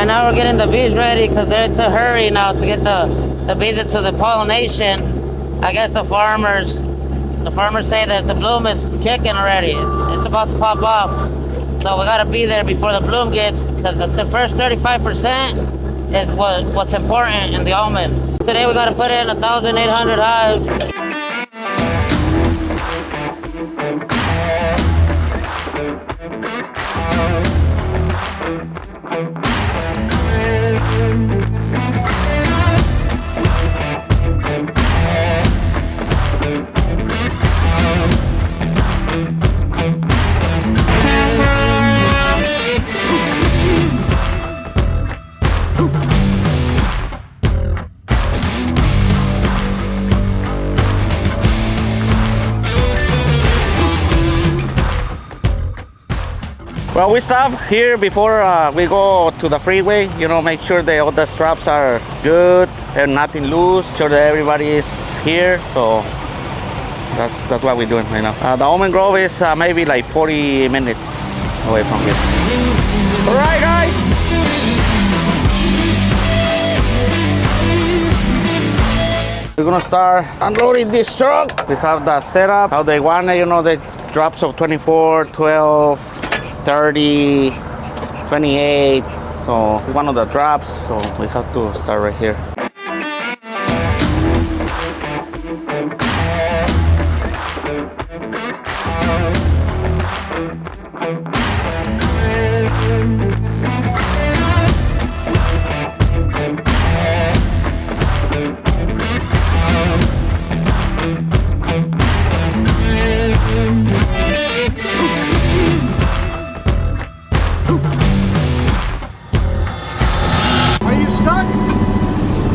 Right now we're getting the bees ready because it's a hurry now to get the bees into the pollination. I guess the farmers say that the bloom is kicking already. It's about to pop off. So we gotta be there before the bloom gets, because the first 35% is what's important in the almonds. Today we gotta put in 1,800 hives. Well, we stop here before we go to the freeway, you know, make sure that all the straps are good and nothing loose, sure that everybody is here. So that's what we're doing right now. The almond grove is maybe like 40 minutes away from here. All right, guys. We're gonna start unloading this truck. We have the setup, how they want it, you know, the drops of 24, 12, 30, 28, so it's one of the drops, so we have to start right here.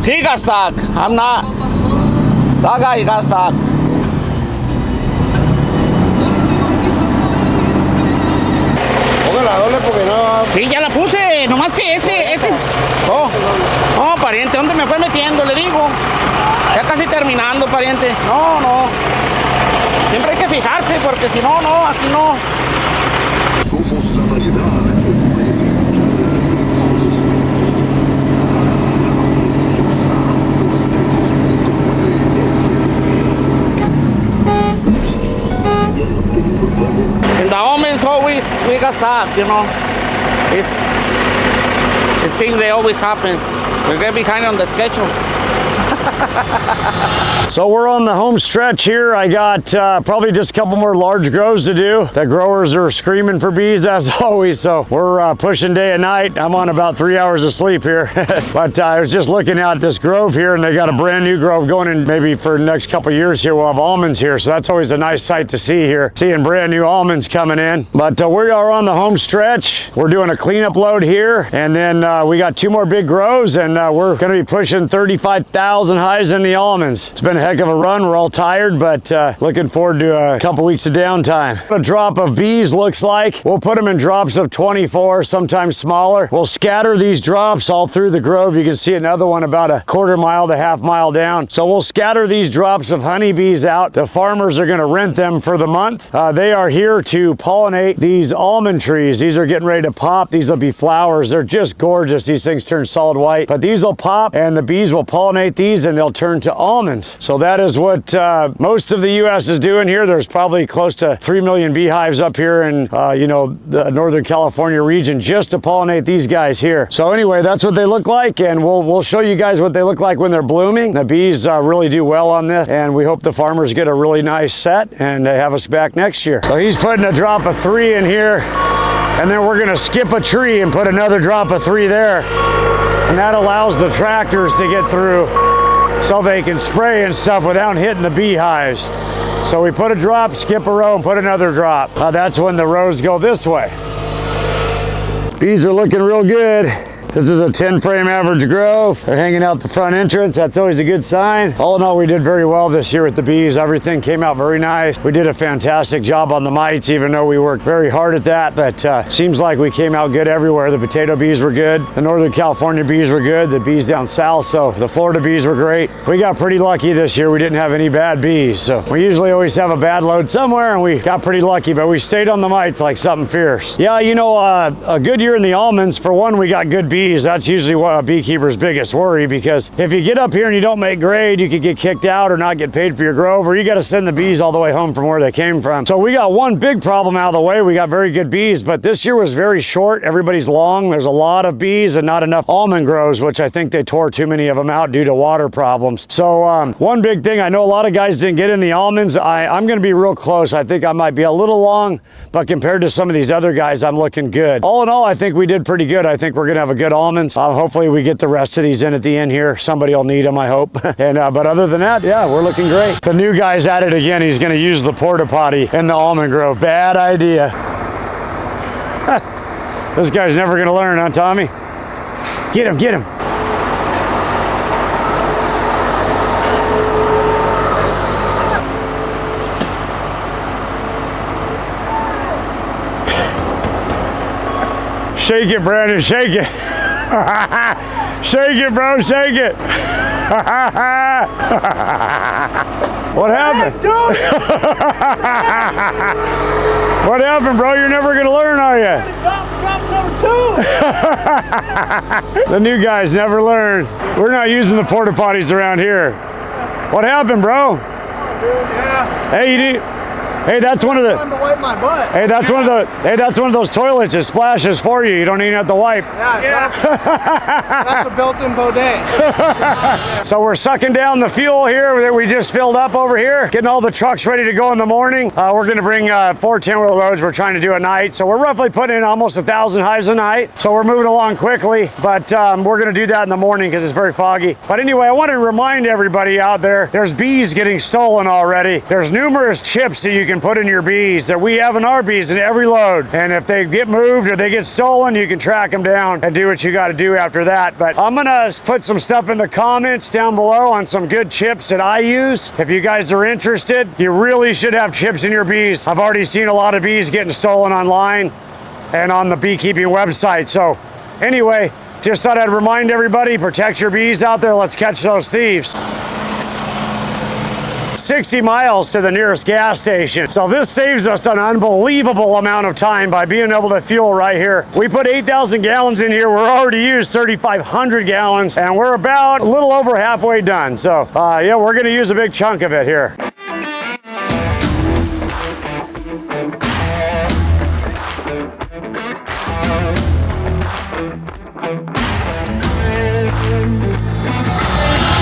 He got stuck. I'm not. That guy got stuck. Póngala doble porque no. Sí, ya la puse. Nomás que este. Oh, pariente, ¿dónde me fue metiendo? Le digo. Ya casi terminando, pariente. No. Siempre hay que fijarse porque si no, aquí no. Somos la variedad. In the almonds, always we got stopped, you know. It's things that always happens. We get behind on the schedule. So we're on the home stretch here. I got probably just a couple more large grows to do. The growers are screaming for bees as always, so we're pushing day and night. I'm on about 3 hours of sleep here. But I was just looking at this grove here, and they got a brand new grove going in. Maybe for the next couple years here we'll have almonds here, so that's always a nice sight to see here, seeing brand new almonds coming in. But we are on the home stretch. We're doing a cleanup load here, and then we got 2 more big grows, and we're going to be pushing 35,000 hives in the almonds. It's been a heck of a run. We're all tired, but looking forward to a couple weeks of downtime. What a drop of bees looks like. We'll put them in drops of 24, sometimes smaller. We'll scatter these drops all through the grove. You can see another one about a quarter mile to half mile down. So we'll scatter these drops of honeybees out. The farmers are going to rent them for the month. They are here to pollinate these almond trees. These are getting ready to pop. These will be flowers. They're just gorgeous. These things turn solid white, but these will pop, and the bees will pollinate these, and they'll turn to almonds. So that is what most of the U.S. is doing here. There's probably close to 3 million beehives up here in the Northern California region just to pollinate these guys here. So anyway, that's what they look like, and we'll show you guys what they look like when they're blooming. The bees really do well on this, and we hope the farmers get a really nice set and they have us back next year. So he's putting a drop of 3 in here, and then we're gonna skip a tree and put another drop of 3 there, and that allows the tractors to get through so they can spray and stuff without hitting the beehives. So we put a drop, skip a row, and put another drop. That's when the rows go this way. Bees are looking real good. This is a 10 frame average grove. They're hanging out the front entrance. That's always a good sign. All in all, we did very well this year with the bees. Everything came out very nice. We did a fantastic job on the mites, even though we worked very hard at that, but seems like we came out good everywhere. The potato bees were good. The Northern California bees were good. The bees down south, so the Florida bees were great. We got pretty lucky this year. We didn't have any bad bees. So we usually always have a bad load somewhere, and we got pretty lucky, but we stayed on the mites like something fierce. Yeah, you know, a good year in the almonds. For one, we got good bees. bees. That's usually what a beekeeper's biggest worry, because if you get up here and you don't make grade, you could get kicked out or not get paid for your grove, or you got to send the bees all the way home from where they came from. So we got one big problem out of the way. We got very good bees, but this year was very short. Everybody's long. There's a lot of bees and not enough almond groves, which I think they tore too many of them out due to water problems. So one big thing, I know a lot of guys didn't get in the almonds. I'm going to be real close. I think I might be a little long, but compared to some of these other guys, I'm looking good. All in all, I think we did pretty good. I think we're going to have a good almonds. Hopefully we get the rest of these in at the end here. Somebody will need them, I hope. And but other than that, yeah, we're looking great. The new guy's at it again. He's going to use the porta potty in the almond grove. Bad idea. This guy's never going to learn, huh, Tommy? Get him, get him. Shake it, Brandon, shake it. Shake it, bro, shake it. What happened? What happened, bro? You're never gonna learn, are you? Drop number 2. The new guys never learn. We're not using the porta potties around here. What happened, bro? Yeah. Hey, you do. Hey, that's one of the. Time to wipe my butt. Hey, that's one of the. Hey, that's one of those toilets that splashes for you. You don't even have to wipe. Yeah. That's a built-in bidet. So we're sucking down the fuel here that we just filled up over here, getting all the trucks ready to go in the morning. We're going to bring 4 10-wheel loads. We're trying to do a night, so we're roughly putting in almost 1,000 hives a night. So we're moving along quickly, but we're going to do that in the morning because it's very foggy. But anyway, I want to remind everybody out there: there's bees getting stolen already. There's numerous chips that you can put in your bees that we have in our bees in every load, and if they get moved or they get stolen, you can track them down and do what you got to do after that. But I'm gonna put some stuff in the comments down below on some good chips that I use. If you guys are interested, you really should have chips in your bees. I've already seen a lot of bees getting stolen online and on the beekeeping website. So anyway, just thought I'd remind everybody, protect your bees out there. Let's catch those thieves. 60 miles to the nearest gas station. So this saves us an unbelievable amount of time by being able to fuel right here. We put 8,000 gallons in here. We're already used 3,500 gallons, and we're about a little over halfway done. So yeah, we're gonna use a big chunk of it here.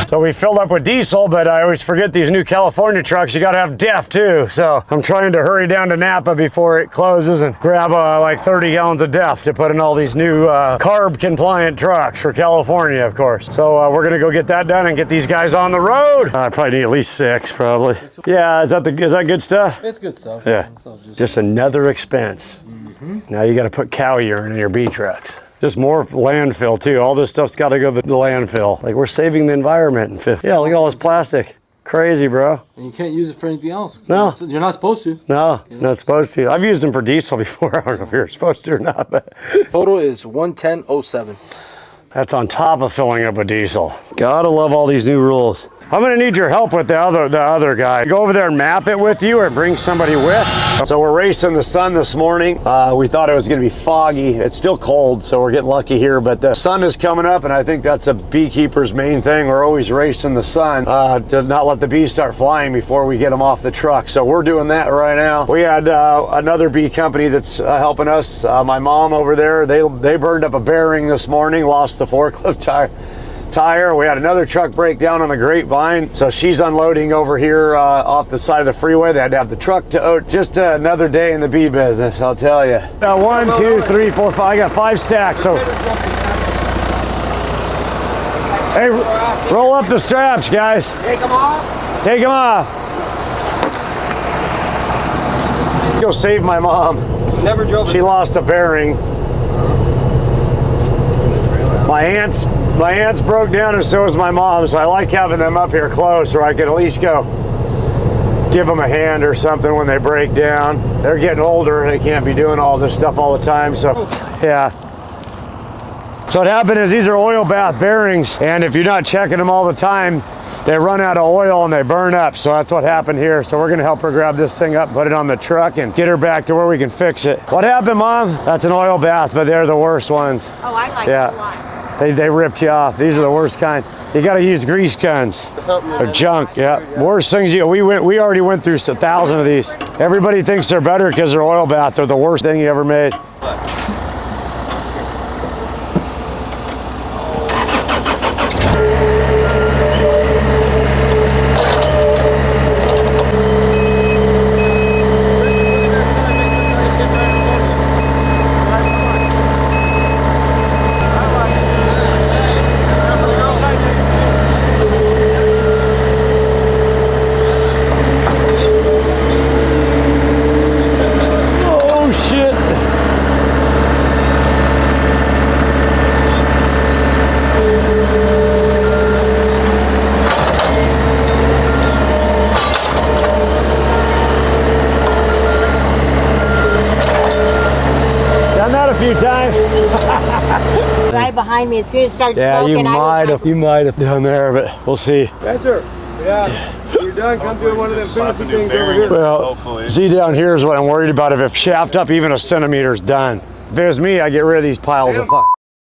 So we filled up with diesel, but I always forget these new California trucks, you gotta have DEF too. So I'm trying to hurry down to Napa before it closes and grab like 30 gallons of DEF to put in all these new carb compliant trucks for California, of course. So we're gonna go get that done and get these guys on the road. I probably need at least 6, probably. Yeah, is that good stuff? It's good stuff. Yeah, just another expense. Now you gotta put cow urine in your bee trucks. Just more landfill too. All this stuff's got to go to the landfill. Like, we're saving the environment in fifth. Yeah, look at all this plastic. Crazy, bro. And you can't use it for anything else. No. You're not supposed to. No, not supposed to. I've used them for diesel before. I don't know if you're supposed to or not, but Total is 110.07. that's on top of filling up with diesel. Gotta love all these new rules. I'm gonna need your help with the other guy. Go over there and map it with you, or bring somebody with. So we're racing the sun this morning. We thought it was gonna be foggy. It's still cold, so we're getting lucky here, but the sun is coming up, and I think that's a beekeeper's main thing. We're always racing the sun to not let the bees start flying before we get them off the truck. So we're doing that right now. We had another bee company that's helping us. My mom over there, they burned up a bearing this morning, lost the forklift tire. We had another truck break down on the Grapevine, so she's unloading over here off the side of the freeway. They had to have the truck to just another day in the bee business, I'll tell you. 1, 2, 3, 4, 5. I got 5 stacks. So hey, roll up the straps, guys. Take them off. Take them off. Go save my mom. Never drove. She lost a bearing. My aunt's broke down, and so is my mom, so I like having them up here close where I can at least go give them a hand or something when they break down. They're getting older, they can't be doing all this stuff all the time, so yeah. So what happened is, these are oil bath bearings, and if you're not checking them all the time, they run out of oil and they burn up. So that's what happened here. So we're gonna help her grab this thing up, put it on the truck, and get her back to where we can fix it. What happened, Mom? That's an oil bath, but they're the worst ones. Oh, I like Yeah. it a lot. They ripped you off. These are the worst kind. You got to use grease guns. They're junk. Yeah, worst things. We already went through 1,000 of these. Everybody thinks they're better because they're oil bath. They're the worst thing you ever made. Few times. Right behind me as soon as it starts Yeah, smoking. you might have done there, but we'll see. Spencer, yeah, you're done. Come do one of them fancy things over here. Well, see down here is what I'm worried about. If shaft up even a centimeter is done. If it was me, I'd get rid of these piles of fuck.